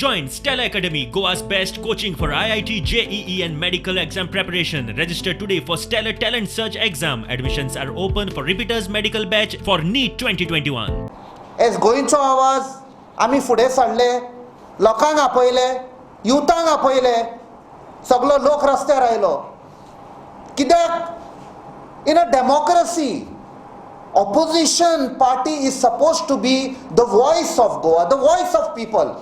Join Stella Academy, Goa's best coaching for IIT, JEE and medical exam preparation. Register today for Stellar Talent Search exam. Admissions are open for repeaters medical batch for NEET 2021. As Goencho Avaaz आमी फुडें सरले, लोकांक आपयले, युथांक आपयले, सगळो लोक रस्त्यार आयलो. कित्याक in a democracy, opposition party is supposed to be the voice of Goa, the voice of people.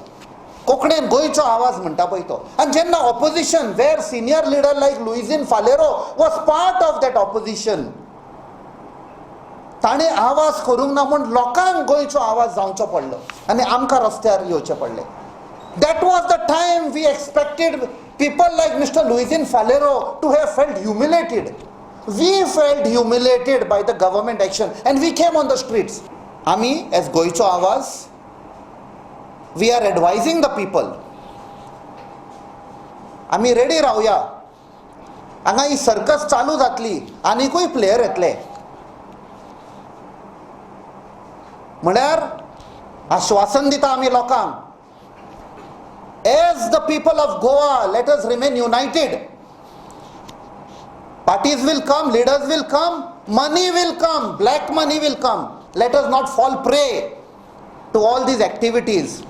कोंकणीन गोंयचो आवाज म्हणटा पळय तो. And जेन्ना opposition, where senior leader like Luizinho Faleiro was part of that opposition, ताणें आवाज करूंक ना म्हूण लोकांक गोंयचो आवाज जावचो पडलो आनी आमकां रस्त्यार येवचें पडलें. That was the time we expected people like Mr. Luizinho Faleiro to have felt humiliated. We felt humiliated by the government action and we came on the streets. Ami, as Goencho Avaaz, we are advising the people. Ami ready रावया. हांगा ही circus चालू जातली आनीकूय player येतले. म्हळ्यार आश्वासन दिता आमी लोकांक. As the people of Goa, let us remain united. Parties will come, leaders will come, money will come, black money will come. Let us not fall prey to all these activities.